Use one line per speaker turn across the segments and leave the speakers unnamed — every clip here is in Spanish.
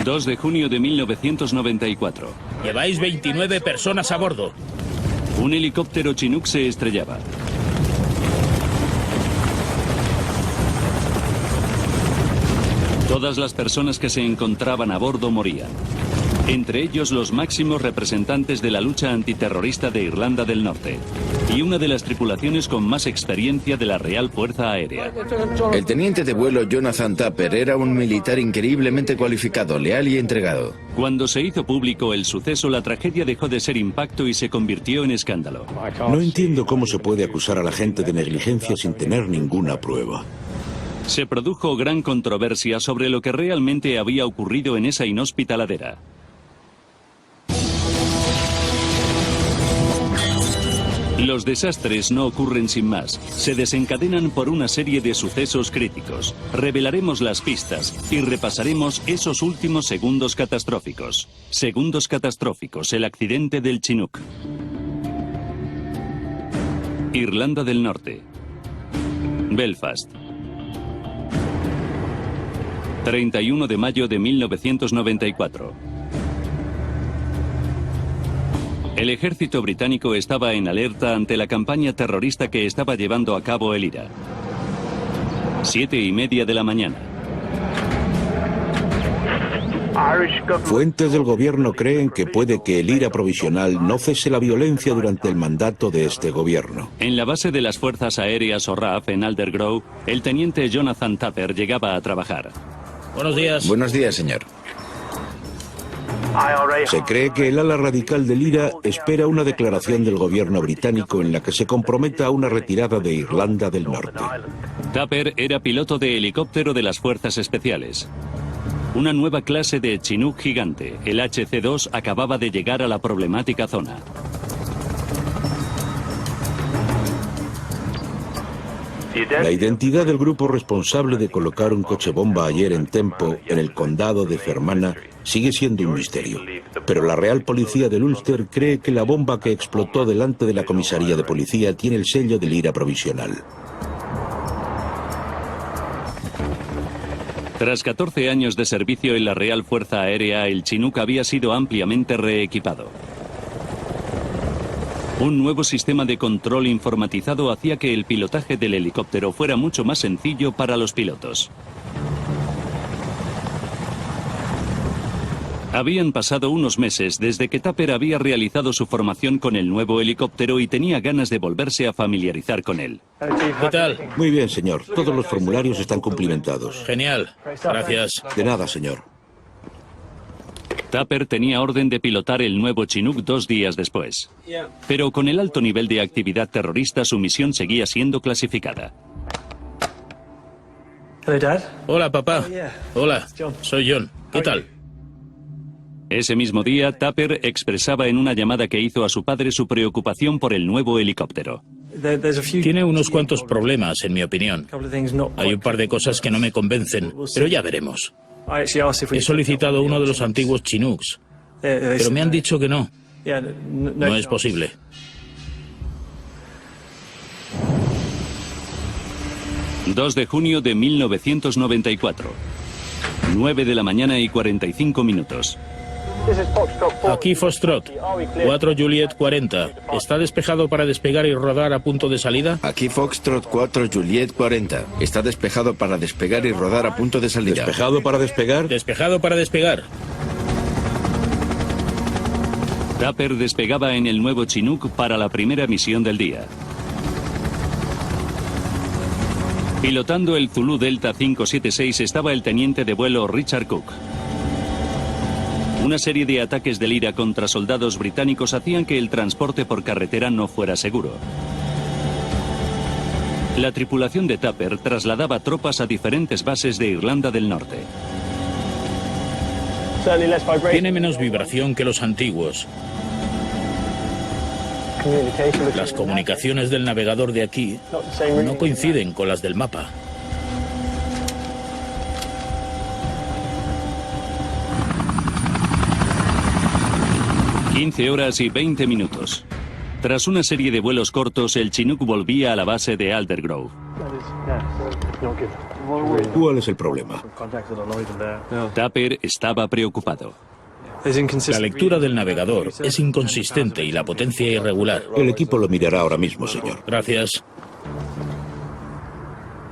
2 de junio de 1994.
Lleváis 29 personas a bordo.
Un helicóptero Chinook se estrellaba. Todas las personas que se encontraban a bordo morían. Entre ellos los máximos representantes de la lucha antiterrorista de Irlanda del Norte y una de las tripulaciones con más experiencia de la Real Fuerza Aérea.
El teniente de vuelo Jonathan Tupper era un militar increíblemente cualificado, leal y entregado.
Cuando se hizo público el suceso, la tragedia dejó de ser impacto y se convirtió en escándalo.
No entiendo cómo se puede acusar a la gente de negligencia sin tener ninguna prueba.
Se produjo gran controversia sobre lo que realmente había ocurrido en esa inhóspita ladera. Los desastres no ocurren sin más, se desencadenan por una serie de sucesos críticos. Revelaremos las pistas y repasaremos esos últimos segundos catastróficos. Segundos catastróficos, el accidente del Chinook. Irlanda del Norte. Belfast. 31 de mayo de 1994. El ejército británico estaba en alerta ante la campaña terrorista que estaba llevando a cabo el IRA. 7:30 de la mañana.
Fuentes del gobierno creen que puede que el IRA provisional no cese la violencia durante el mandato de este gobierno.
En la base de las fuerzas aéreas RAF en Aldergrove, el teniente Jonathan Tupper llegaba a trabajar.
Buenos días.
Buenos días, señor.
Se cree que el ala radical del IRA espera una declaración del gobierno británico en la que se comprometa a una retirada de Irlanda del Norte.
Tupper era piloto de helicóptero de las fuerzas especiales. Una nueva clase de Chinook gigante, el HC-2, acababa de llegar a la problemática zona.
La identidad del grupo responsable de colocar un coche bomba ayer en Tempo, en el condado de Fermanagh, sigue siendo un misterio. Pero la Real Policía del Ulster cree que la bomba que explotó delante de la comisaría de policía tiene el sello del IRA provisional.
Tras 14 años de servicio en la Real Fuerza Aérea, el Chinook había sido ampliamente reequipado. Un nuevo sistema de control informatizado hacía que el pilotaje del helicóptero fuera mucho más sencillo para los pilotos. Habían pasado unos meses desde que Tupper había realizado su formación con el nuevo helicóptero y tenía ganas de volverse a familiarizar con él.
¿Qué tal?
Muy bien, señor. Todos los formularios están cumplimentados.
Genial. Gracias.
De nada, señor.
Tupper tenía orden de pilotar el nuevo Chinook 2 días después. Pero con el alto nivel de actividad terrorista, su misión seguía siendo clasificada.
Hola, papá. Hola, soy John. ¿Qué tal?
Ese mismo día, Tupper expresaba en una llamada que hizo a su padre su preocupación por el nuevo helicóptero.
Tiene unos cuantos problemas, en mi opinión. Hay un par de cosas que no me convencen, pero ya veremos. He solicitado uno de los antiguos Chinooks, pero me han dicho que no. No es posible.
...2 de junio de 1994... 9 de la mañana y 45 minutos.
Aquí Foxtrot, 4 Juliet 40. ¿Está despejado para despegar y rodar a punto de salida?
Aquí Foxtrot 4 Juliet 40. Está despejado para despegar y rodar a punto de salida.
¿Despejado para despegar?
Despejado para despegar.
Tupper despegaba en el nuevo Chinook para la primera misión del día. Pilotando el Zulu Delta 576 estaba el teniente de vuelo Richard Cook. Una serie de ataques del IRA contra soldados británicos hacían que el transporte por carretera no fuera seguro. La tripulación de Tupper trasladaba tropas a diferentes bases de Irlanda del Norte.
Tiene menos vibración que los antiguos. Las comunicaciones del navegador de aquí no coinciden con las del mapa.
...15 horas y 20 minutos. Tras una serie de vuelos cortos, el Chinook volvía a la base de Aldergrove.
¿Cuál es el problema?
Tapper estaba preocupado.
La lectura del navegador es inconsistente y la potencia irregular.
El equipo lo mirará ahora mismo, señor.
Gracias.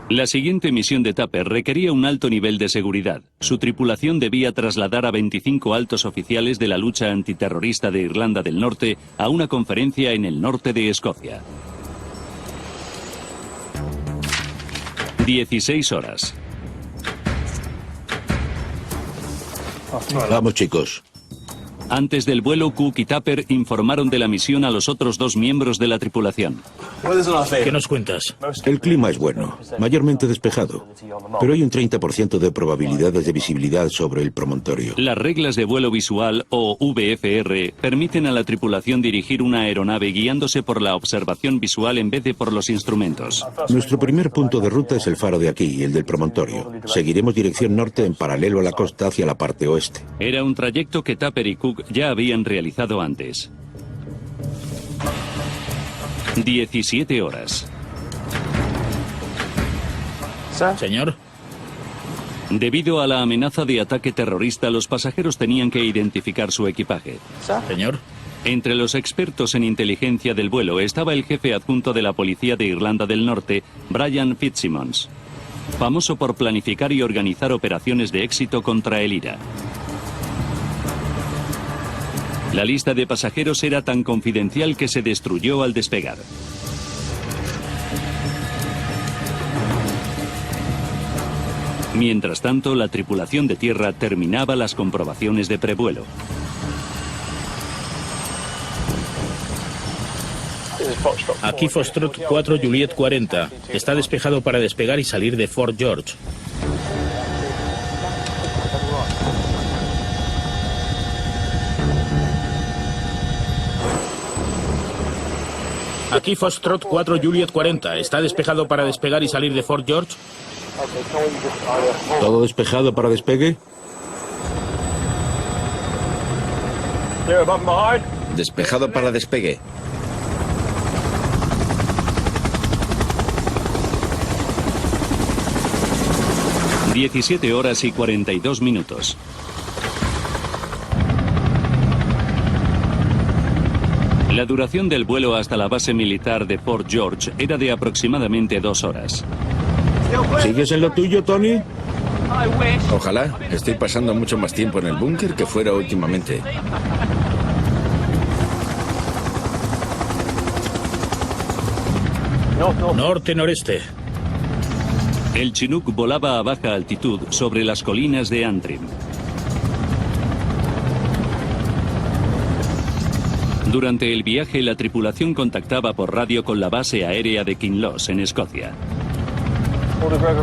La siguiente misión de Tapper requería un alto nivel de seguridad. Su tripulación debía trasladar a 25 altos oficiales de la lucha antiterrorista de Irlanda del Norte a una conferencia en el norte de Escocia. 16 horas.
Vamos, chicos.
Antes del vuelo, Cook y Tapper informaron de la misión a los otros dos miembros de la tripulación.
¿Qué nos cuentas?
El clima es bueno, mayormente despejado, pero hay un 30% de probabilidades de visibilidad sobre el promontorio.
Las reglas de vuelo visual, o VFR, permiten a la tripulación dirigir una aeronave guiándose por la observación visual en vez de por los instrumentos.
Nuestro primer punto de ruta es el faro de aquí, el del promontorio. Seguiremos dirección norte en paralelo a la costa hacia la parte oeste.
Era un trayecto que Tapper y Cook ya habían realizado antes. 17 horas.
Señor,
Debido a la amenaza de ataque terrorista, los pasajeros tenían que identificar su equipaje.
señor.
Entre los expertos en inteligencia del vuelo estaba el jefe adjunto de la policía de Irlanda del Norte, Brian Fitzsimmons, famoso por planificar y organizar operaciones de éxito contra el IRA. La lista de pasajeros era tan confidencial que se destruyó al despegar. Mientras tanto, la tripulación de tierra terminaba las comprobaciones de prevuelo.
Aquí Foxtrot 4 Juliet 40. Está despejado para despegar y salir de Fort George. Aquí Foxtrot 4 Juliet 40. Está despejado para despegar y salir de Fort George.
¿Todo despejado para despegue?
Despejado para despegue.
...17 horas y 42 minutos. La duración del vuelo hasta la base militar de Fort George era de aproximadamente 2 horas.
¿Sigues en lo tuyo, Tony?
Ojalá. Estoy pasando mucho más tiempo en el búnker que fuera últimamente.
Norte-noreste.
El Chinook volaba a baja altitud sobre las colinas de Antrim. Durante el viaje, la tripulación contactaba por radio con la base aérea de Kinloss, en Escocia.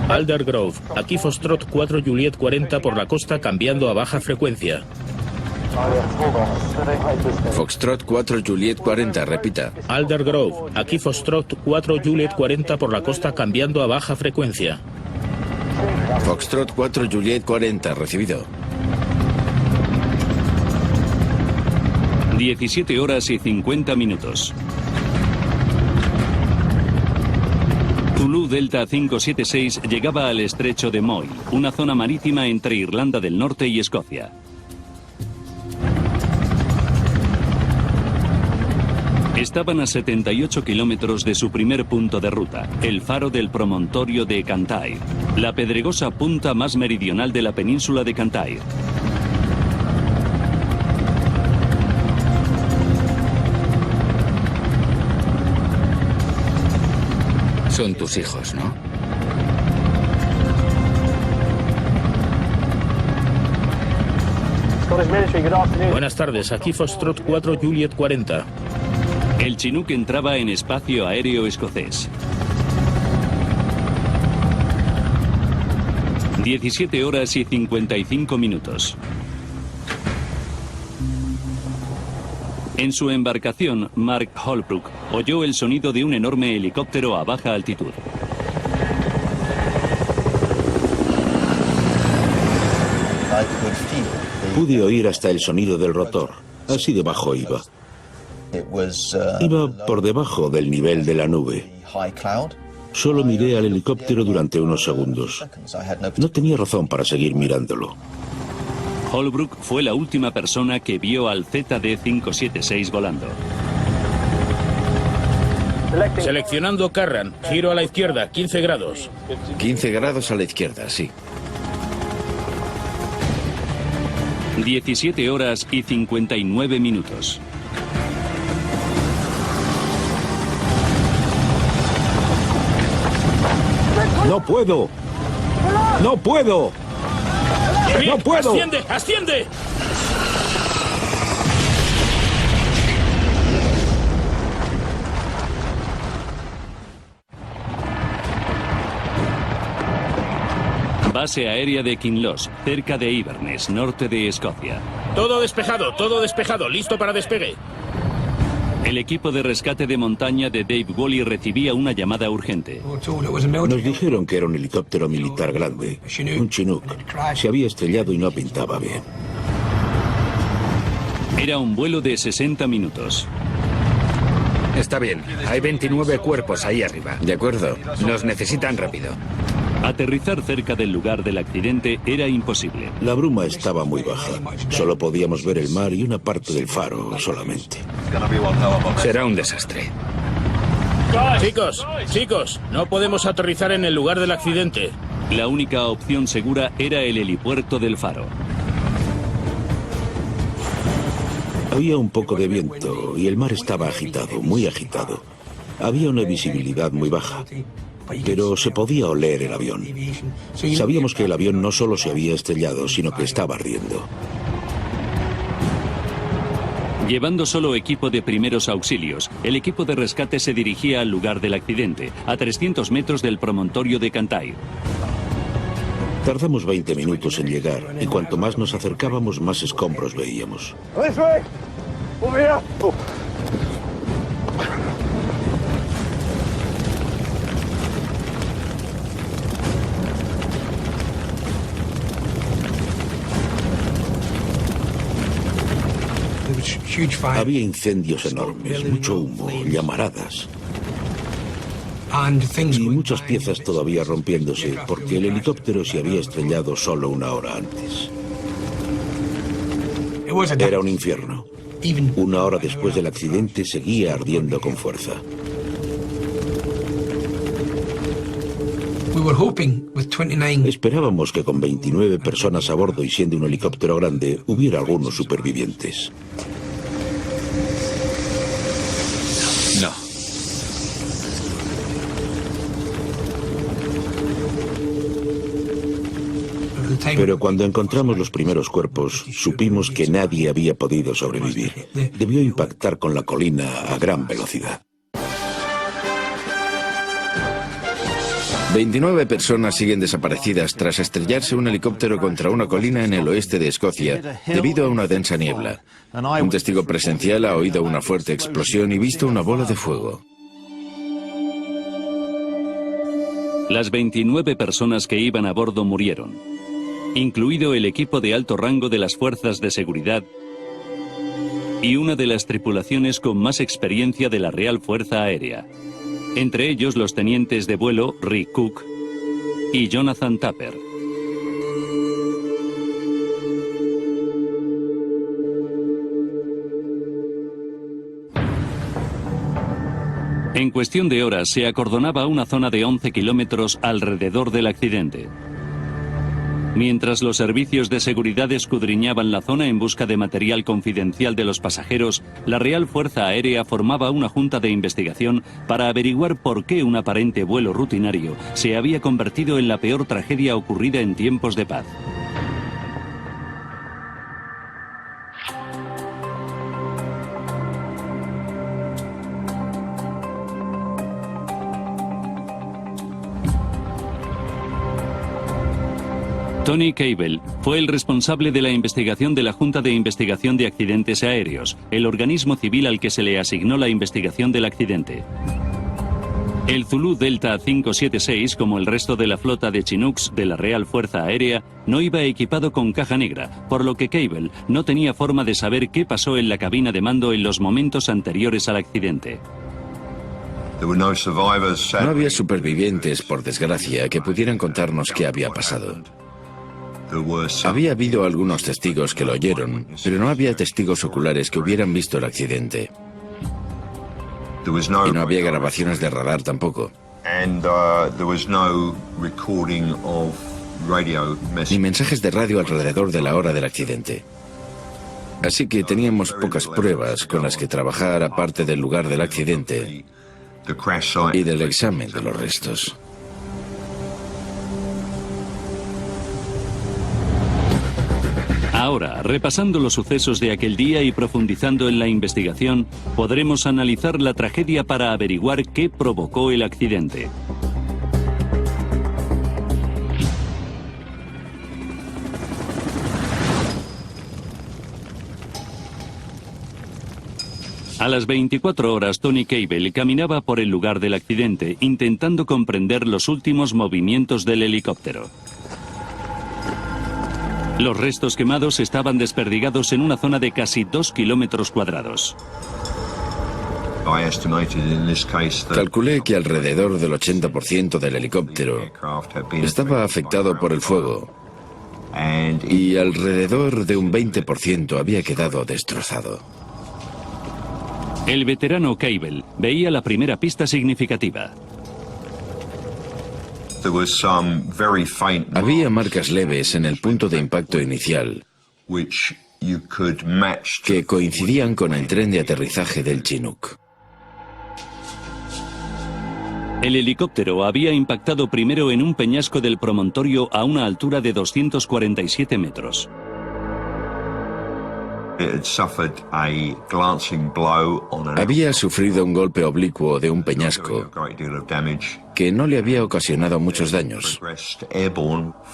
Aldergrove. Aquí Foxtrot 4 Juliet 40 por la costa cambiando a baja frecuencia.
Foxtrot 4 Juliet 40, repita.
Aldergrove. Aquí Foxtrot 4 Juliet 40 por la costa cambiando a baja frecuencia.
Foxtrot 4 Juliet 40, recibido.
17 horas y 50 minutos. Zulu Delta 576 llegaba al estrecho de Moy, una zona marítima entre Irlanda del Norte y Escocia. Estaban a 78 kilómetros de su primer punto de ruta, el faro del promontorio de Cantair, la pedregosa punta más meridional de la península de Cantair.
Son tus hijos, ¿no?
Buenas tardes, aquí Foxtrot 4 Juliet 40.
El Chinook entraba en espacio aéreo escocés. 17 horas y 55 minutos. En su embarcación, Mark Holbrook oyó el sonido de un enorme helicóptero a baja altitud.
Pude oír hasta el sonido del rotor. Así debajo iba. Iba por debajo del nivel de la nube. Solo miré al helicóptero durante unos segundos. No tenía razón para seguir mirándolo.
Holbrook fue la última persona que vio al ZD-576 volando.
Seleccionando Carran, giro a la izquierda, 15 grados.
15 grados a la izquierda, sí.
17 horas y 59 minutos.
¡No puedo! ¡No puedo! ¡No puedo!
¡Asciende! ¡Asciende!
Base aérea de Kinloss, cerca de Inverness, norte de Escocia.
Todo despejado, listo para despegue.
El equipo de rescate de montaña de Dave Wally recibía una llamada urgente.
Nos dijeron que era un helicóptero militar grande, un Chinook. Se había estrellado y no pintaba bien.
Era un vuelo de 60 minutos.
Está bien. Hay 29 cuerpos ahí arriba.
De acuerdo.
Los necesitan rápido.
Aterrizar cerca del lugar del accidente era imposible.
La bruma estaba muy baja. Solo podíamos ver el mar y una parte del faro solamente.
Será un desastre.
Chicos, no podemos aterrizar en el lugar del accidente.
La única opción segura era el helipuerto del faro.
Había un poco de viento y el mar estaba agitado, muy agitado. Había una visibilidad muy baja, pero se podía oler el avión. Sabíamos que el avión no solo se había estrellado, sino que estaba ardiendo.
Llevando solo equipo de primeros auxilios, el equipo de rescate se dirigía al lugar del accidente, a 300 metros del promontorio de Cantair.
Tardamos 20 minutos en llegar, y cuanto más nos acercábamos, más escombros veíamos. Había incendios enormes, mucho humo, llamaradas. Y muchas piezas todavía rompiéndose, porque el helicóptero se había estrellado solo una hora antes. Era un infierno. Una hora después del accidente seguía ardiendo con fuerza. Esperábamos que con 29 personas a bordo y siendo un helicóptero grande, hubiera algunos supervivientes.
No.
Pero cuando encontramos los primeros cuerpos, supimos que nadie había podido sobrevivir. Debió impactar con la colina a gran velocidad.
29 personas siguen desaparecidas tras estrellarse un helicóptero contra una colina en el oeste de Escocia, debido a una densa niebla. Un testigo presencial ha oído una fuerte explosión y visto una bola de fuego.
Las 29 personas que iban a bordo murieron, incluido el equipo de alto rango de las fuerzas de seguridad y una de las tripulaciones con más experiencia de la Real Fuerza Aérea. Entre ellos los tenientes de vuelo Rick Cook y Jonathan Tupper. En cuestión de horas se acordonaba una zona de 11 kilómetros alrededor del accidente. Mientras los servicios de seguridad escudriñaban la zona en busca de material confidencial de los pasajeros, la Real Fuerza Aérea formaba una junta de investigación para averiguar por qué un aparente vuelo rutinario se había convertido en la peor tragedia ocurrida en tiempos de paz. Tony Cable fue el responsable de la investigación de la Junta de Investigación de Accidentes Aéreos, el organismo civil al que se le asignó la investigación del accidente. El Zulu Delta 576, como el resto de la flota de Chinooks de la Real Fuerza Aérea, no iba equipado con caja negra, por lo que Cable no tenía forma de saber qué pasó en la cabina de mando en los momentos anteriores al accidente.
No había supervivientes, por desgracia, que pudieran contarnos qué había pasado. Había habido algunos testigos que lo oyeron, pero no había testigos oculares que hubieran visto el accidente. Y no había grabaciones de radar tampoco. Ni mensajes de radio alrededor de la hora del accidente. Así que teníamos pocas pruebas con las que trabajar aparte del lugar del accidente y del examen de los restos.
Ahora, repasando los sucesos de aquel día y profundizando en la investigación, podremos analizar la tragedia para averiguar qué provocó el accidente. A las 24 horas, Tony Cable caminaba por el lugar del accidente, intentando comprender los últimos movimientos del helicóptero. Los restos quemados estaban desperdigados en una zona de casi 2 kilómetros cuadrados.
Calculé que alrededor del 80% del helicóptero estaba afectado por el fuego y alrededor de un 20% había quedado destrozado.
El veterano Cable veía la primera pista significativa.
Había marcas leves en el punto de impacto inicial que coincidían con el tren de aterrizaje del Chinook.
El helicóptero había impactado primero en un peñasco del promontorio a una altura de 247 metros.
Había sufrido un golpe oblicuo de un peñasco que no le había ocasionado muchos daños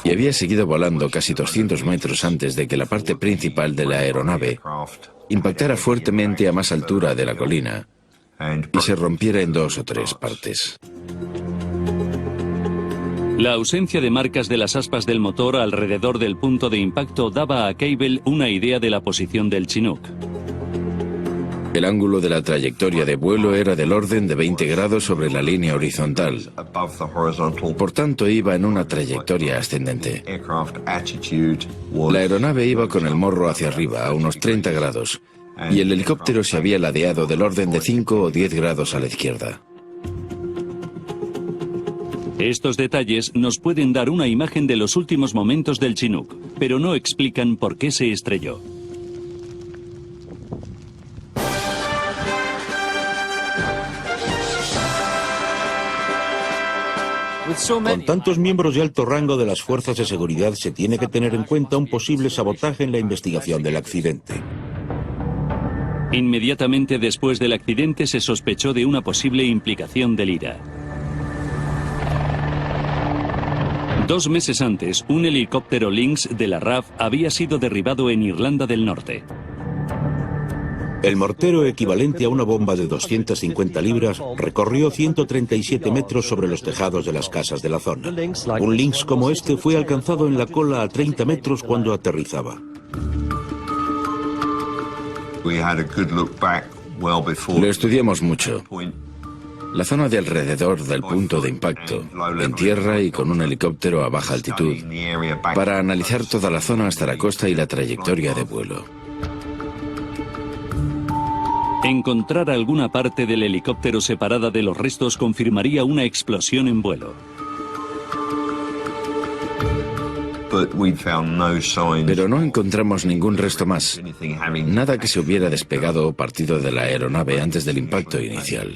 y había seguido volando casi 200 metros antes de que la parte principal de la aeronave impactara fuertemente a más altura de la colina y se rompiera en 2 o 3 partes.
La ausencia de marcas de las aspas del motor alrededor del punto de impacto daba a Cable una idea de la posición del Chinook.
El ángulo de la trayectoria de vuelo era del orden de 20 grados sobre la línea horizontal. Por tanto, iba en una trayectoria ascendente. La aeronave iba con el morro hacia arriba, a unos 30 grados, y el helicóptero se había ladeado del orden de 5 o 10 grados a la izquierda.
Estos detalles nos pueden dar una imagen de los últimos momentos del Chinook, pero no explican por qué se estrelló.
Con tantos miembros de alto rango de las fuerzas de seguridad, se tiene que tener en cuenta un posible sabotaje en la investigación del accidente.
Inmediatamente después del accidente se sospechó de una posible implicación del IRA. 2 meses antes, un helicóptero Lynx de la RAF había sido derribado en Irlanda del Norte.
El mortero, equivalente a una bomba de 250 libras, recorrió 137 metros sobre los tejados de las casas de la zona. Un Lynx como este fue alcanzado en la cola a 30 metros cuando aterrizaba.
Lo estudiamos mucho. La zona de alrededor del punto de impacto, en tierra y con un helicóptero a baja altitud, para analizar toda la zona hasta la costa y la trayectoria de vuelo.
Encontrar alguna parte del helicóptero separada de los restos confirmaría una explosión en vuelo.
Pero no encontramos ningún resto más, nada que se hubiera despegado o partido de la aeronave antes del impacto inicial.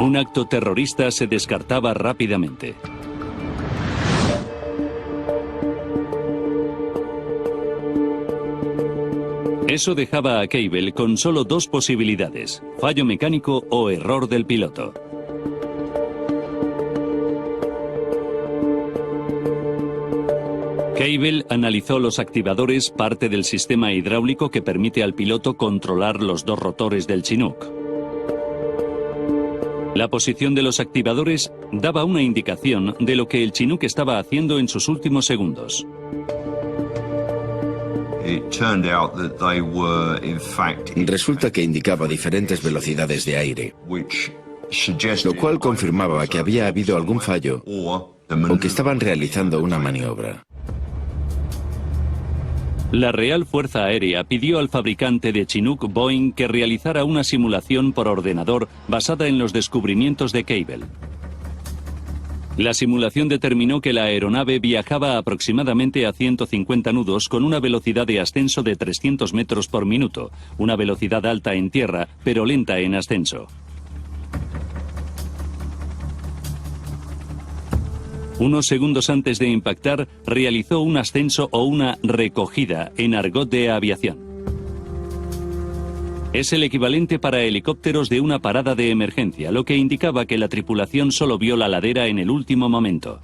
Un acto terrorista se descartaba rápidamente. Eso dejaba a Cable con solo 2 posibilidades: fallo mecánico o error del piloto. Cable analizó los activadores, parte del sistema hidráulico que permite al piloto controlar los 2 rotores del Chinook. La posición de los activadores daba una indicación de lo que el Chinook estaba haciendo en sus últimos segundos.
Resulta que indicaba diferentes velocidades de aire, lo cual confirmaba que había habido algún fallo o que estaban realizando una maniobra.
La Real Fuerza Aérea pidió al fabricante de Chinook, Boeing, que realizara una simulación por ordenador basada en los descubrimientos de Cable. La simulación determinó que la aeronave viajaba aproximadamente a 150 nudos con una velocidad de ascenso de 300 metros por minuto, una velocidad alta en tierra, pero lenta en ascenso. Unos segundos antes de impactar, realizó un ascenso o una recogida en argot de aviación. Es el equivalente para helicópteros de una parada de emergencia, lo que indicaba que la tripulación solo vio la ladera en el último momento.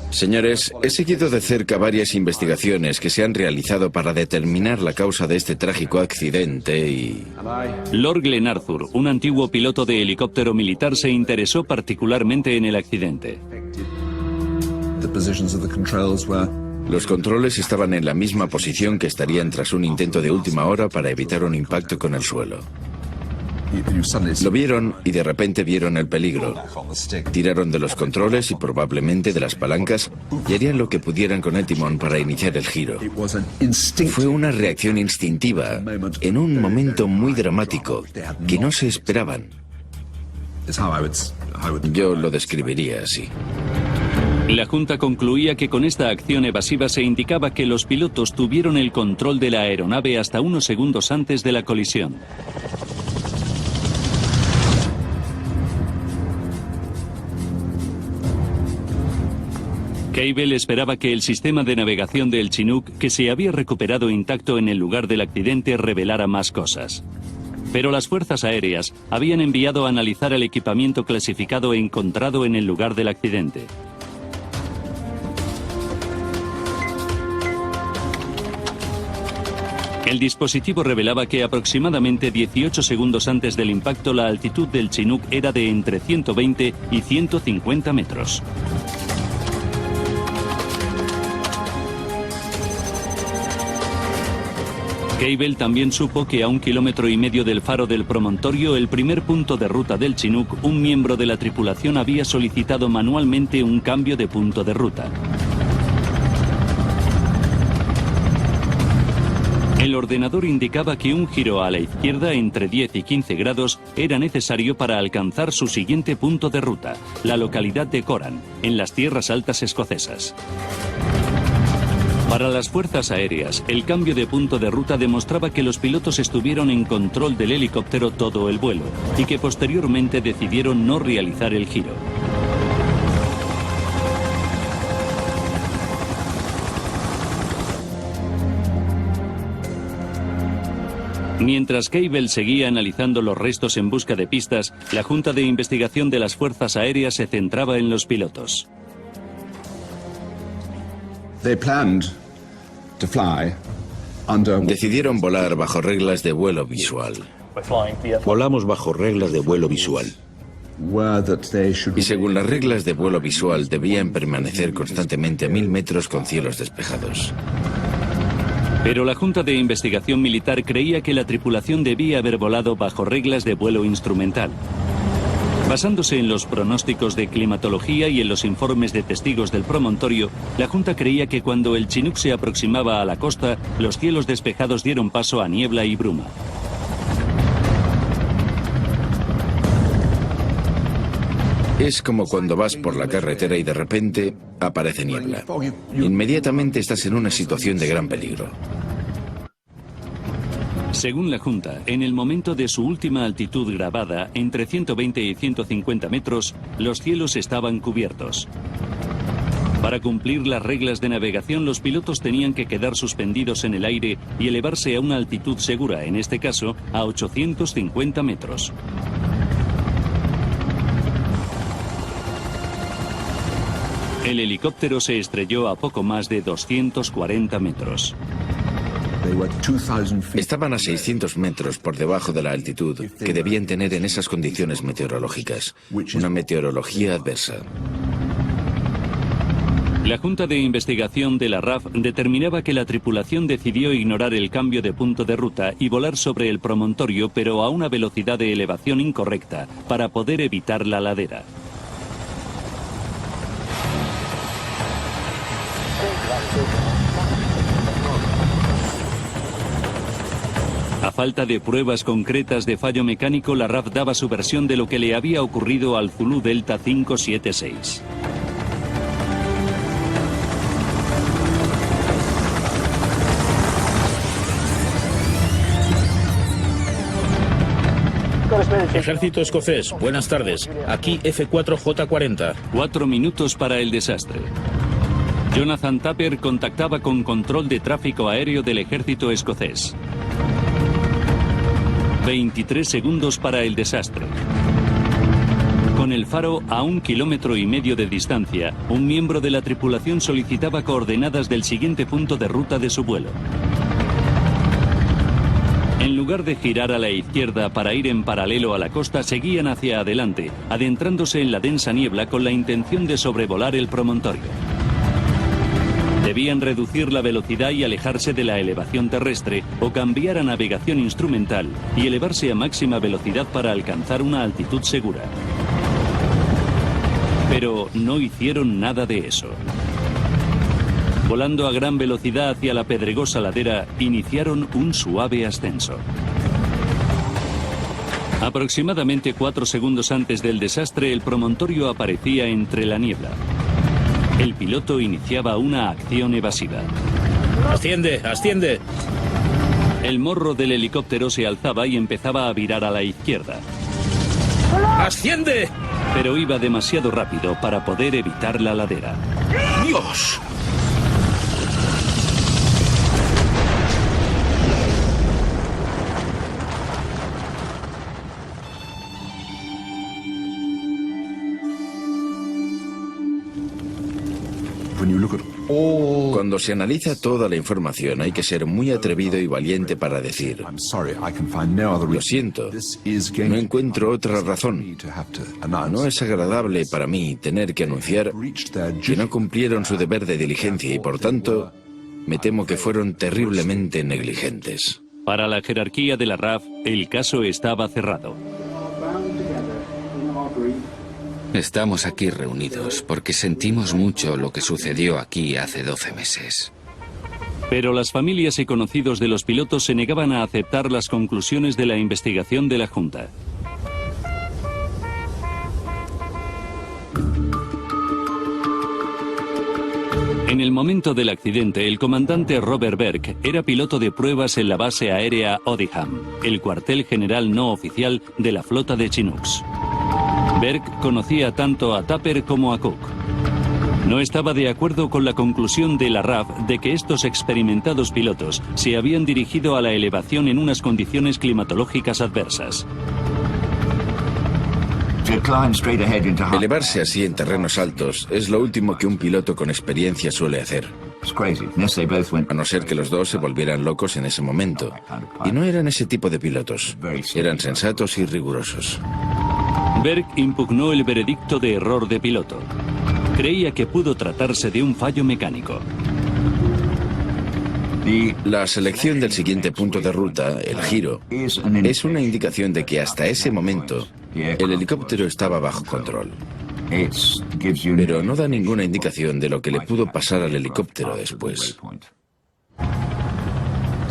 Señores, he seguido de cerca varias investigaciones que se han realizado para determinar la causa de este trágico accidente y...
Lord Glenarthur, un antiguo piloto de helicóptero militar, se interesó particularmente en el accidente.
Los controles estaban en la misma posición que estarían tras un intento de última hora para evitar un impacto con el suelo. Lo vieron y de repente vieron el peligro. Tiraron de los controles y probablemente de las palancas y harían lo que pudieran con el timón para iniciar el giro. Fue una reacción instintiva en un momento muy dramático que no se esperaban. Yo lo describiría así.
La Junta concluía que con esta acción evasiva se indicaba que los pilotos tuvieron el control de la aeronave hasta unos segundos antes de la colisión. Cable esperaba que el sistema de navegación del Chinook, que se había recuperado intacto en el lugar del accidente, revelara más cosas. Pero las fuerzas aéreas habían enviado a analizar el equipamiento clasificado encontrado en el lugar del accidente. El dispositivo revelaba que aproximadamente 18 segundos antes del impacto la altitud del Chinook era de entre 120 y 150 metros. Cable también supo que a 1,5 kilómetros del faro del promontorio, el primer punto de ruta del Chinook, un miembro de la tripulación había solicitado manualmente un cambio de punto de ruta. El ordenador indicaba que un giro a la izquierda entre 10 y 15 grados era necesario para alcanzar su siguiente punto de ruta, la localidad de Coran, en las tierras altas escocesas. Para las fuerzas aéreas, el cambio de punto de ruta demostraba que los pilotos estuvieron en control del helicóptero todo el vuelo y que posteriormente decidieron no realizar el giro. Mientras Cable seguía analizando los restos en busca de pistas, la Junta de Investigación de las Fuerzas Aéreas se centraba en los pilotos.
Decidieron volar bajo reglas de vuelo visual.
Volamos bajo reglas de vuelo visual.
Y según las reglas de vuelo visual debían permanecer constantemente a 1000 metros con cielos despejados.
Pero la Junta de Investigación Militar creía que la tripulación debía haber volado bajo reglas de vuelo instrumental. Basándose en los pronósticos de climatología y en los informes de testigos del promontorio, la Junta creía que cuando el Chinook se aproximaba a la costa, los cielos despejados dieron paso a niebla y bruma.
Es como cuando vas por la carretera y de repente aparece niebla. Inmediatamente estás en una situación de gran peligro.
Según la Junta, en el momento de su última altitud grabada, entre 120 y 150 metros, los cielos estaban cubiertos. Para cumplir las reglas de navegación, los pilotos tenían que quedar suspendidos en el aire y elevarse a una altitud segura, en este caso, a 850 metros. El helicóptero se estrelló a poco más de 240 metros.
Estaban a 600 metros por debajo de la altitud que debían tener en esas condiciones meteorológicas, una meteorología adversa.
La Junta de Investigación de la RAF determinaba que la tripulación decidió ignorar el cambio de punto de ruta y volar sobre el promontorio, pero a una velocidad de elevación incorrecta, para poder evitar la ladera. A falta de pruebas concretas de fallo mecánico, la RAF daba su versión de lo que le había ocurrido al Zulu Delta 576.
Ejército escocés, buenas tardes. Aquí F4J40.
4 minutos para el desastre. Jonathan Tupper contactaba con control de tráfico aéreo del ejército escocés. 23 segundos para el desastre. Con el faro a 1,5 kilómetros de distancia, un miembro de la tripulación solicitaba coordenadas del siguiente punto de ruta de su vuelo. En lugar de girar a la izquierda para ir en paralelo a la costa, seguían hacia adelante, adentrándose en la densa niebla con la intención de sobrevolar el promontorio. Debían reducir la velocidad y alejarse de la elevación terrestre o cambiar a navegación instrumental y elevarse a máxima velocidad para alcanzar una altitud segura. Pero no hicieron nada de eso. Volando a gran velocidad hacia la pedregosa ladera, iniciaron un suave ascenso. Aproximadamente 4 segundos antes del desastre, el promontorio aparecía entre la niebla. El piloto iniciaba una acción evasiva.
¡Asciende! ¡Asciende!
El morro del helicóptero se alzaba y empezaba a virar a la izquierda.
¡Asciende!
Pero iba demasiado rápido para poder evitar la ladera.
¡Dios! Cuando se analiza toda la información, hay que ser muy atrevido y valiente para decir: lo siento, no encuentro otra razón. No es agradable para mí tener que anunciar que no cumplieron su deber de diligencia y, por tanto, me temo que fueron terriblemente negligentes.
Para la jerarquía de la RAF, el caso estaba cerrado.
Estamos aquí reunidos porque sentimos mucho lo que sucedió aquí hace 12 meses.
Pero las familias y conocidos de los pilotos se negaban a aceptar las conclusiones de la investigación de la Junta. En el momento del accidente, el comandante Robert Berg era piloto de pruebas en la base aérea Odiham, el cuartel general no oficial de la flota de Chinooks. Berg conocía tanto a Tupper como a Cook. No estaba de acuerdo con la conclusión de la RAF de que estos experimentados pilotos se habían dirigido a la elevación en unas condiciones climatológicas adversas.
Elevarse así en terrenos altos es lo último que un piloto con experiencia suele hacer. A no ser que los dos se volvieran locos en ese momento. Y no eran ese tipo de pilotos. Eran sensatos y rigurosos.
Berg impugnó el veredicto de error de piloto. Creía que pudo tratarse de un fallo mecánico.
La selección del siguiente punto de ruta, el giro, es una indicación de que hasta ese momento el helicóptero estaba bajo control. Pero no da ninguna indicación de lo que le pudo pasar al helicóptero después.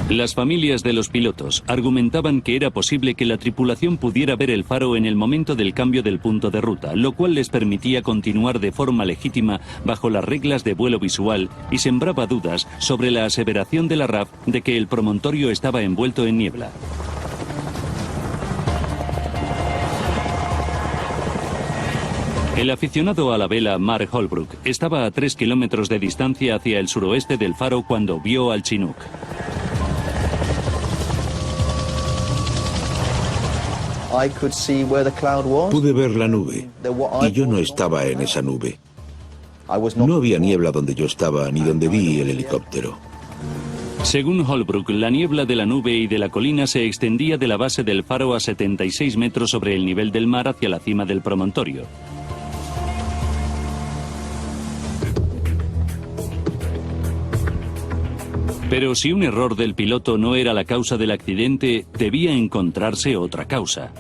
Las familias de los pilotos argumentaban que era posible que la tripulación pudiera ver el faro en el momento del cambio del punto de ruta, lo cual les permitía continuar de forma legítima bajo las reglas de vuelo visual y sembraba dudas sobre la aseveración de la RAF de que el promontorio estaba envuelto en niebla. El aficionado a la vela Mark Holbrook estaba a 3 kilómetros de distancia hacia el suroeste del faro cuando vio al Chinook.
Pude ver la nube, y yo no estaba en esa nube. No había niebla donde yo estaba, ni donde vi el helicóptero.
Según Holbrook, la niebla de la nube y de la colina se extendía de la base del faro a 76 metros sobre el nivel del mar hacia la cima del promontorio. Pero si un error del piloto no era la causa del accidente, debía encontrarse otra causa.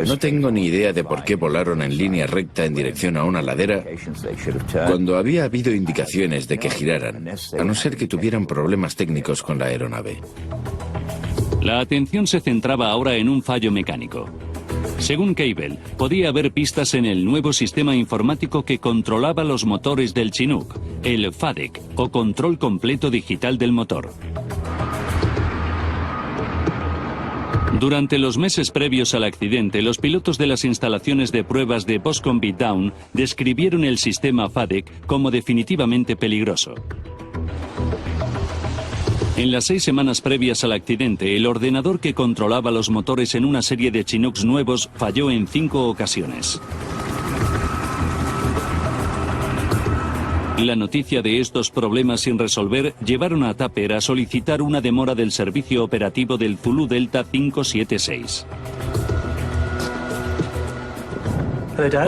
No tengo ni idea de por qué volaron en línea recta en dirección a una ladera cuando había habido indicaciones de que giraran, a no ser que tuvieran problemas técnicos con la aeronave.
La atención se centraba ahora en un fallo mecánico. Según Cable, podía haber pistas en el nuevo sistema informático que controlaba los motores del Chinook, el FADEC, o control completo digital del motor. Durante los meses previos al accidente, los pilotos de las instalaciones de pruebas de Boscombe Down describieron el sistema FADEC como definitivamente peligroso. En las 6 semanas previas al accidente, el ordenador que controlaba los motores en una serie de Chinooks nuevos falló en 5 ocasiones. La noticia de estos problemas sin resolver llevaron a Tupper a solicitar una demora del servicio operativo del Zulu Delta 576.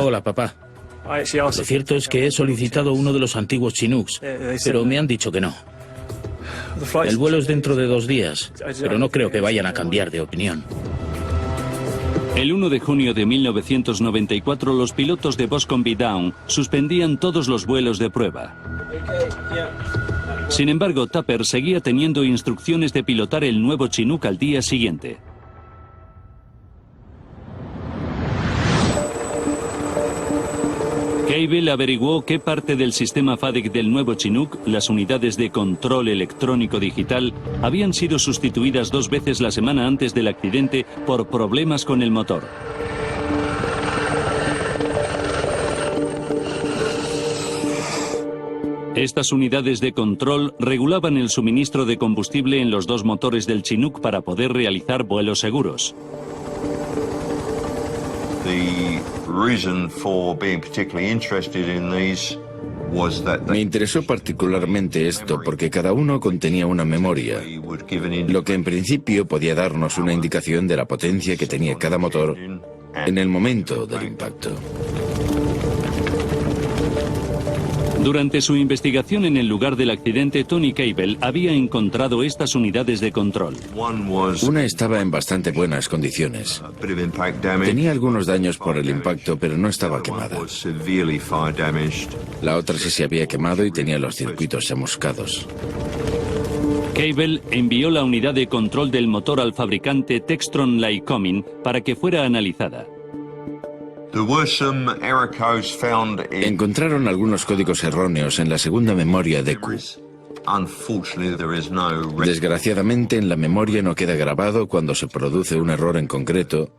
Hola, papá. Lo cierto es que he solicitado uno de los antiguos Chinooks, pero me han dicho que no. El vuelo es dentro de 2 días, pero no creo que vayan a cambiar de opinión.
El 1 de junio de 1994, los pilotos de Boscombe Down suspendían todos los vuelos de prueba. Sin embargo, Tupper seguía teniendo instrucciones de pilotar el nuevo Chinook al día siguiente. Cable averiguó qué parte del sistema FADEC del nuevo Chinook, las unidades de control electrónico digital, habían sido sustituidas 2 veces la semana antes del accidente por problemas con el motor. Estas unidades de control regulaban el suministro de combustible en los 2 motores del Chinook para poder realizar vuelos seguros.
Me interesó particularmente esto porque cada uno contenía una memoria, lo que en principio podía darnos una indicación de la potencia que tenía cada motor en el momento del impacto.
Durante su investigación en el lugar del accidente, Tony Cable había encontrado estas unidades de control.
Una estaba en bastante buenas condiciones. Tenía algunos daños por el impacto, pero no estaba quemada. La otra sí se había quemado y tenía los circuitos chamuscados.
Cable envió la unidad de control del motor al fabricante Textron Lycoming para que fuera analizada.
Encontraron algunos códigos erróneos en la segunda memoria de Q. Desgraciadamente, en la memoria no queda grabado cuando se produce un error en concreto,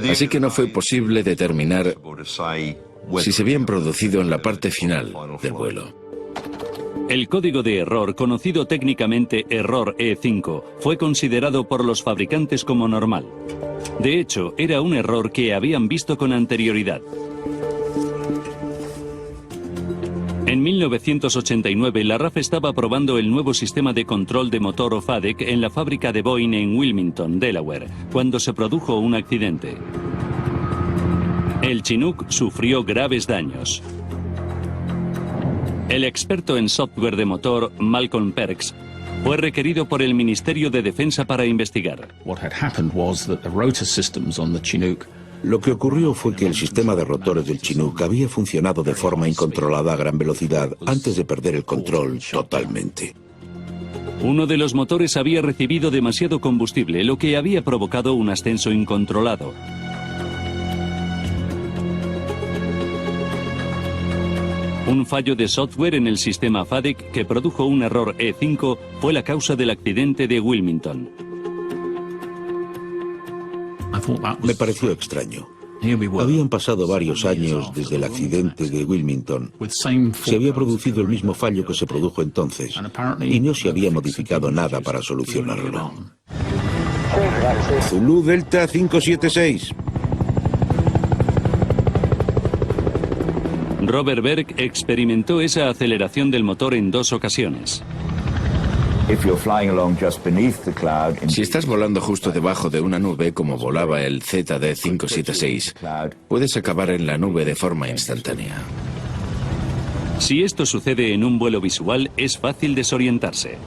así que no fue posible determinar si se habían producido en la parte final del vuelo.
El código de error, conocido técnicamente error E5, fue considerado por los fabricantes como normal. De hecho, era un error que habían visto con anterioridad. En 1989, la RAF estaba probando el nuevo sistema de control de motor o FADEC en la fábrica de Boeing en Wilmington, Delaware, cuando se produjo un accidente. El Chinook sufrió graves daños. El experto en software de motor, Malcolm Perks, fue requerido por el Ministerio de Defensa para investigar.
Lo que ocurrió fue que el sistema de rotores del Chinook había funcionado de forma incontrolada a gran velocidad antes de perder el control totalmente.
Uno de los motores había recibido demasiado combustible, lo que había provocado un ascenso incontrolado. Un fallo de software en el sistema FADEC que produjo un error E5 fue la causa del accidente de Wilmington.
Me pareció extraño. Habían pasado varios años desde el accidente de Wilmington. Se había producido el mismo fallo que se produjo entonces y no se había modificado nada para solucionarlo. Zulu Delta 576.
Robert Berg experimentó esa aceleración del motor en 2 ocasiones.
Si estás volando justo debajo de una nube, como volaba el ZD-576, puedes acabar en la nube de forma instantánea.
Si esto sucede en un vuelo visual, es fácil desorientarse.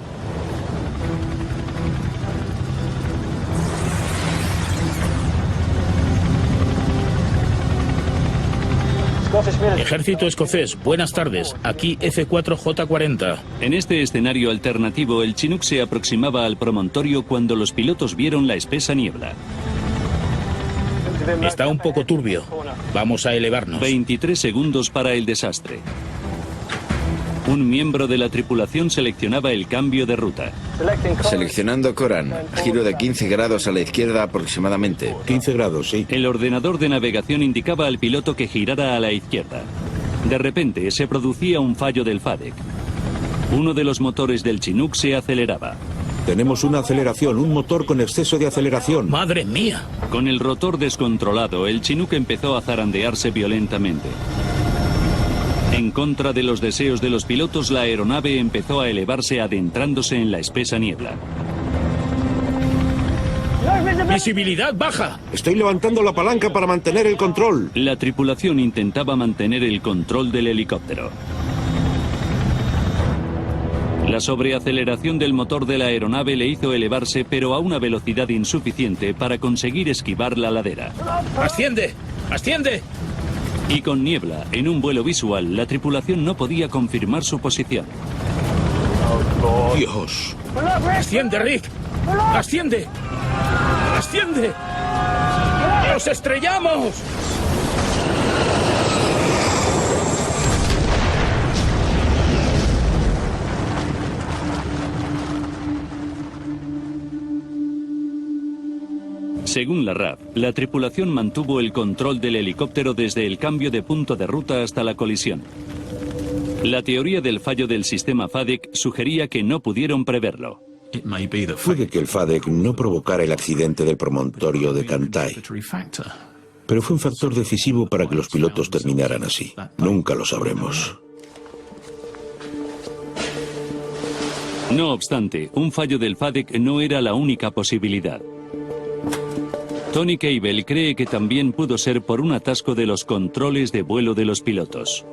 Ejército escocés, buenas tardes. Aquí F4J40.
En este escenario alternativo, el Chinook se aproximaba al promontorio cuando los pilotos vieron la espesa niebla.
Está un poco turbio. Vamos a elevarnos.
23 segundos para el desastre. Un miembro de la tripulación seleccionaba el cambio de ruta.
Seleccionando Coran, giro de 15 grados a la izquierda aproximadamente.
15 grados, sí.
El ordenador de navegación indicaba al piloto que girara a la izquierda. De repente se producía un fallo del FADEC. Uno de los motores del Chinook se aceleraba.
Tenemos una aceleración, un motor con exceso de aceleración.
¡Madre mía!
Con el rotor descontrolado, el Chinook empezó a zarandearse violentamente. En contra de los deseos de los pilotos, la aeronave empezó a elevarse adentrándose en la espesa niebla.
¡Visibilidad baja!
Estoy levantando la palanca para mantener el control.
La tripulación intentaba mantener el control del helicóptero. La sobreaceleración del motor de la aeronave le hizo elevarse, pero a una velocidad insuficiente para conseguir esquivar la ladera.
¡Asciende! ¡Asciende!
Y con niebla, en un vuelo visual, la tripulación no podía confirmar su posición.
Dios.
¡Asciende, Rick! ¡Asciende! ¡Asciende! ¡Nos estrellamos!
Según la RAF, la tripulación mantuvo el control del helicóptero desde el cambio de punto de ruta hasta la colisión. La teoría del fallo del sistema FADEC sugería que no pudieron preverlo.
Puede que el FADEC no provocara el accidente del promontorio de Cantai, pero fue un factor decisivo para que los pilotos terminaran así. Nunca lo sabremos.
No obstante, un fallo del FADEC no era la única posibilidad. Tony Cable cree que también pudo ser por un atasco de los controles de vuelo de los pilotos.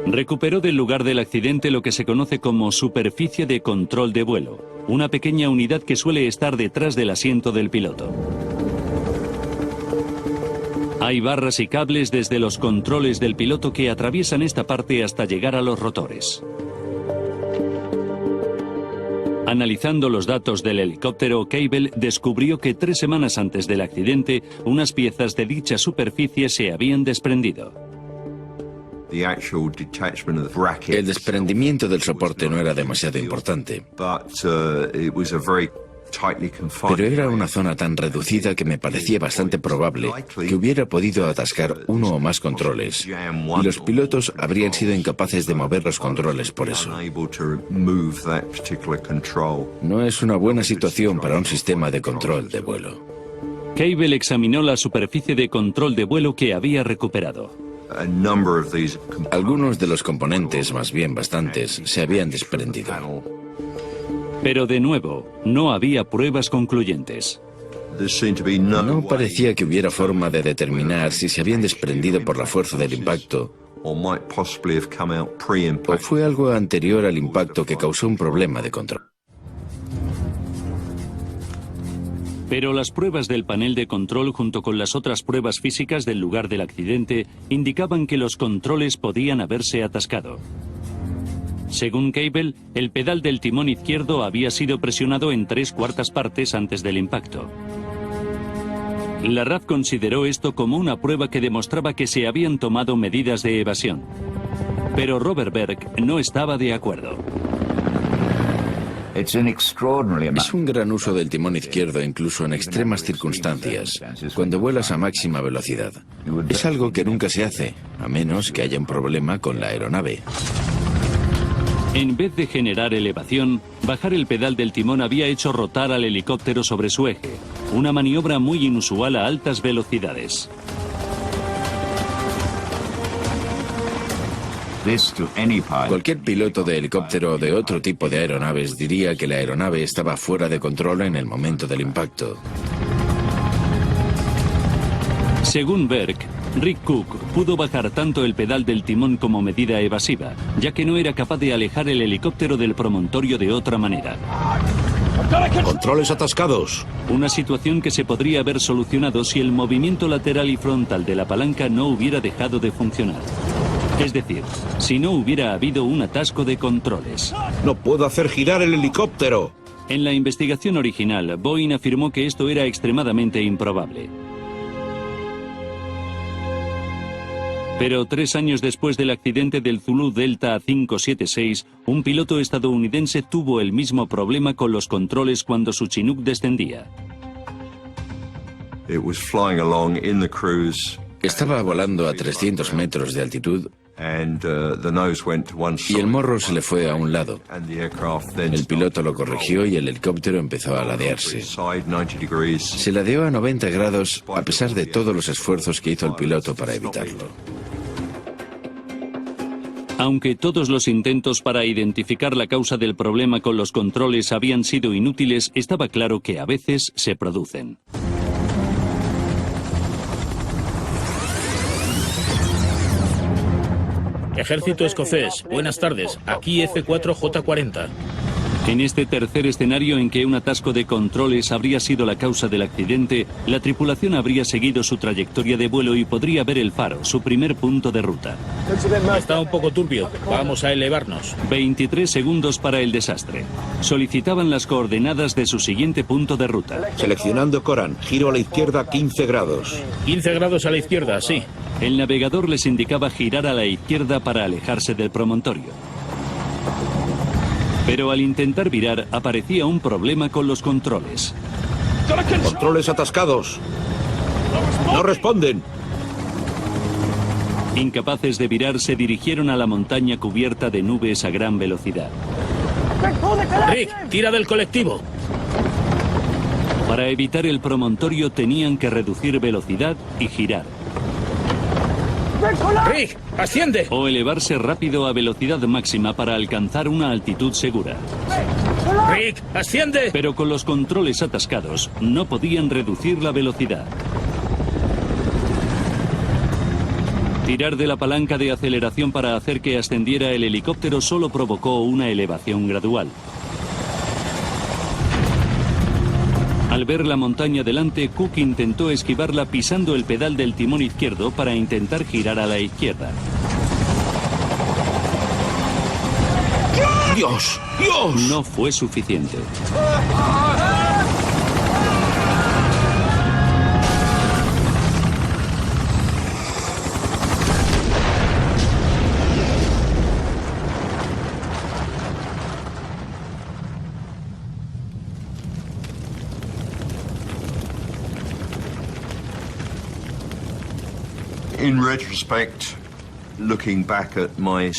Recuperó del lugar del accidente lo que se conoce como superficie de control de vuelo, una pequeña unidad que suele estar detrás del asiento del piloto. Hay barras y cables desde los controles del piloto que atraviesan esta parte hasta llegar a los rotores. Analizando los datos del helicóptero, Cable descubrió que 3 semanas antes del accidente, unas piezas de dicha superficie se habían desprendido.
El desprendimiento del soporte no era demasiado importante, pero era una zona tan reducida que me parecía bastante probable que hubiera podido atascar uno o más controles, y los pilotos habrían sido incapaces de mover los controles por eso. No es una buena situación para un sistema de control de vuelo.
Cable examinó la superficie de control de vuelo que había recuperado.
Algunos de los componentes, más bien bastantes, se habían desprendido.
Pero de nuevo, no había pruebas concluyentes.
No parecía que hubiera forma de determinar si se habían desprendido por la fuerza del impacto o fue algo anterior al impacto que causó un problema de control.
Pero las pruebas del panel de control junto con las otras pruebas físicas del lugar del accidente indicaban que los controles podían haberse atascado. Según Cable, el pedal del timón izquierdo había sido presionado en 3/4 partes antes del impacto. La RAF consideró esto como una prueba que demostraba que se habían tomado medidas de evasión. Pero Robert Berg no estaba de acuerdo.
Es un gran uso del timón izquierdo incluso en extremas circunstancias, cuando vuelas a máxima velocidad. Es algo que nunca se hace, a menos que haya un problema con la aeronave.
En vez de generar elevación, bajar el pedal del timón había hecho rotar al helicóptero sobre su eje, una maniobra muy inusual a altas velocidades.
Cualquier piloto de helicóptero o de otro tipo de aeronaves diría que la aeronave estaba fuera de control en el momento del impacto.
Según Berg, Rick Cook pudo bajar tanto el pedal del timón como medida evasiva, ya que no era capaz de alejar el helicóptero del promontorio de otra manera.
Controles atascados.
Una situación que se podría haber solucionado si el movimiento lateral y frontal de la palanca no hubiera dejado de funcionar. Es decir, si no hubiera habido un atasco de controles.
No puedo hacer girar el helicóptero.
En la investigación original, Boeing afirmó que esto era extremadamente improbable. Pero 3 años después del accidente del Zulu Delta 576, un piloto estadounidense tuvo el mismo problema con los controles cuando su Chinook descendía.
Estaba volando a 300 metros de altitud y el morro se le fue a un lado. El piloto lo corrigió y el helicóptero empezó a ladearse. Se ladeó a 90 grados a pesar de todos los esfuerzos que hizo el piloto para evitarlo.
Aunque todos los intentos para identificar la causa del problema con los controles habían sido inútiles, estaba claro que a veces se producen.
Ejército escocés, buenas tardes. Aquí F4J40.
En este tercer escenario en que un atasco de controles habría sido la causa del accidente, la tripulación habría seguido su trayectoria de vuelo y podría ver el faro, su primer punto de ruta.
Está un poco turbio. Vamos a elevarnos.
23 segundos para el desastre. Solicitaban las coordenadas de su siguiente punto de ruta.
Seleccionando Coran, giro a la izquierda 15 grados.
15 grados a la izquierda, sí.
El navegador les indicaba girar a la izquierda para alejarse del promontorio. Pero al intentar virar, aparecía un problema con los controles.
Controles atascados. No responden.
Incapaces de virar, se dirigieron a la montaña cubierta de nubes a gran velocidad.
Rick, tira del colectivo.
Para evitar el promontorio tenían que reducir velocidad y girar.
Rick, asciende.
O elevarse rápido a velocidad máxima para alcanzar una altitud segura.
Rick, asciende.
Pero con los controles atascados, no podían reducir la velocidad. Tirar de la palanca de aceleración para hacer que ascendiera el helicóptero solo provocó una elevación gradual. Al ver la montaña delante, Cook intentó esquivarla pisando el pedal del timón izquierdo para intentar girar a la izquierda.
¡Dios! ¡Dios!
No fue suficiente.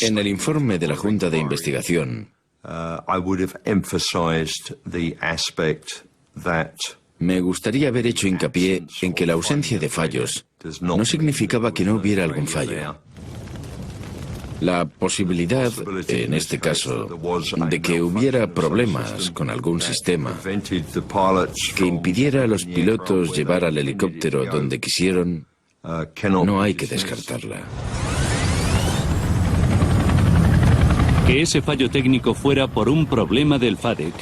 En el informe de la Junta de Investigación, me gustaría haber hecho hincapié en que la ausencia de fallos no significaba que no hubiera algún fallo. La posibilidad, en este caso, de que hubiera problemas con algún sistema que impidiera a los pilotos llevar al helicóptero donde quisieron, no hay que descartarla.
Que ese fallo técnico fuera por un problema del FADEC.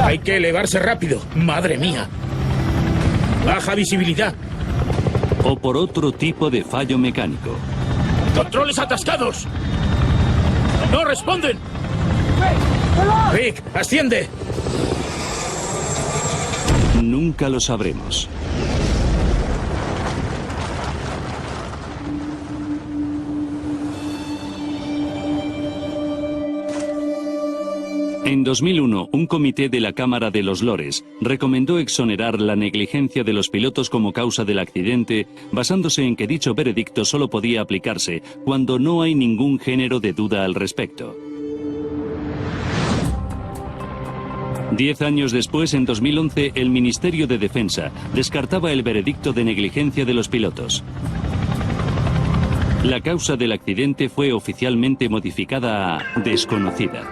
Hay que elevarse rápido. Madre mía. Baja visibilidad.
O por otro tipo de fallo mecánico.
Controles atascados. No responden. Rick, asciende.
Nunca lo sabremos. En 2001, un comité de la Cámara de los Lores recomendó exonerar la negligencia de los pilotos como causa del accidente, basándose en que dicho veredicto solo podía aplicarse cuando no hay ningún género de duda al respecto. 10 años después, en 2011, el Ministerio de Defensa descartaba el veredicto de negligencia de los pilotos. La causa del accidente fue oficialmente modificada a desconocida.